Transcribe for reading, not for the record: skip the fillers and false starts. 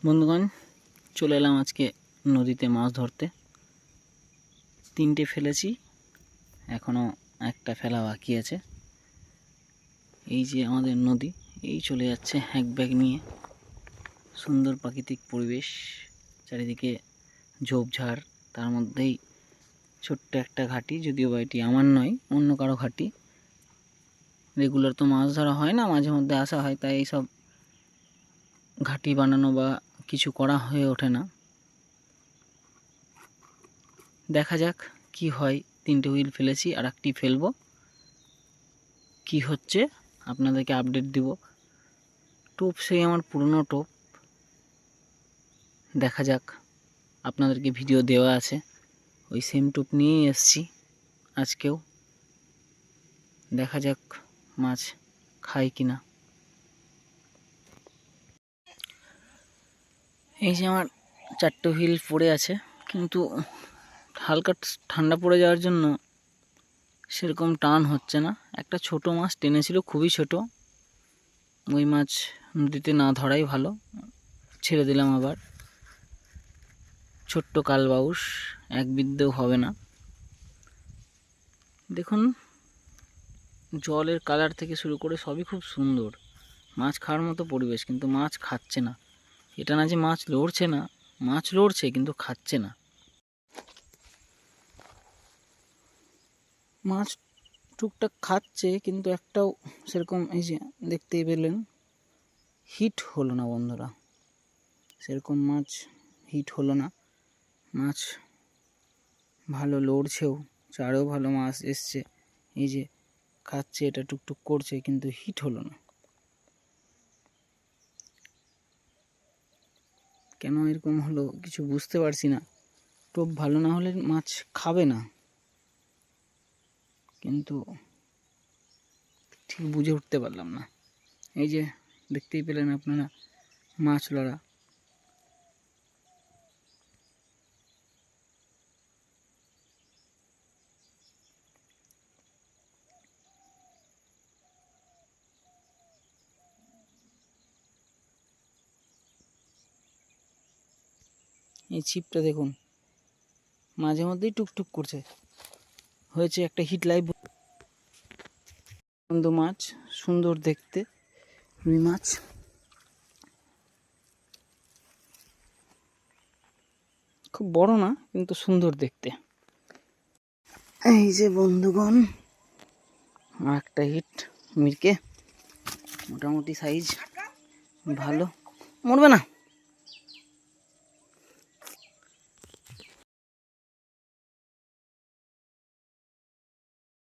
বন্ধুগণ, চলে এলাম আজকে নদীতে মাছ ধরতে। 3টে ফেলেছি, এখনও একটা ফেলা বাকি আছে। এই যে আমাদের নদী, এই চলে যাচ্ছে এক ব্যাগ নিয়ে। সুন্দর প্রাকৃতিক পরিবেশ, চারিদিকে ঝোপঝাড়, তার মধ্যেই ছোট্ট একটা ঘাটি, যদিও বা এটি আমার নয়, অন্য কারো ঘাটি। রেগুলার তো মাছ ধরা হয় না, মাঝে মধ্যে আসা হয়, তাই এইসব ঘাটি বানানো বা কিছু করা হয়ে ওঠে না। দেখা যাক কি হয়। 3টে হুইল ফেলেছি, আর একটি ফেলবো। কি হচ্ছে আপনাদেরকে আপডেট দিব। টোপ সেই আমার পুরনো টোপ, দেখা যাক। আপনাদেরকে ভিডিও দেওয়া আছে, ওই সেম টোপ নিয়েই এসছি আজকেও। দেখা যাক মাছ খাই কিনা। এই যে আমার 4টে হুইল পড়ে আছে, কিন্তু হালকা ঠান্ডা পড়ে যাওয়ার জন্য সেরকম টান হচ্ছে না। একটা ছোট মাছ টেনেছিল, খুবই ছোট। ওই মাছ নদীতে না ধরাই ভালো, ছেড়ে দিলাম। আবার ছোট্ট কালবাউস, এক বিদ্যেও হবে না। দেখুন, জলের কালার থেকে শুরু করে সবই খুব সুন্দর, মাছ খাওয়ার মতো পরিবেশ, কিন্তু মাছ খাচ্ছে না। এটা না যে মাছ লড়ছে না, মাছ লড়ছে কিন্তু খাচ্ছে না। মাছ টুকটাক খাচ্ছে, কিন্তু একটাও সেরকম, এই যে দেখতেই পেলেন, হিট হলো না বন্ধুরা। সেরকম মাছ হিট হলো না। মাছ ভালো লড়ছেও, চারেও ভালো মাছ এসছে। এই যে খাচ্ছে, এটা টুকটুক করছে, কিন্তু হিট হলো না। কেন এরকম হলো কিছু বুঝতে পারছি না। টোপ ভালো না হলে মাছ খাবে না, কিন্তু ঠিক বুঝে উঠতে পারলাম না। এই যে দেখতেই পেলেন আপনারা মাছ লড়া। এই ছিপটা দেখুন, মাঝে মধ্যেই টুকটুক করছে। হয়েছে একটা হিট লাইভ বন্ধ মাছ, সুন্দর দেখতে রুই মাছ। খুব বড় না, কিন্তু সুন্দর দেখতে। এই যে বন্ধুগণ, আর একটা হিট মিরকে, মোটামুটি সাইজ ভালো, মরবে না।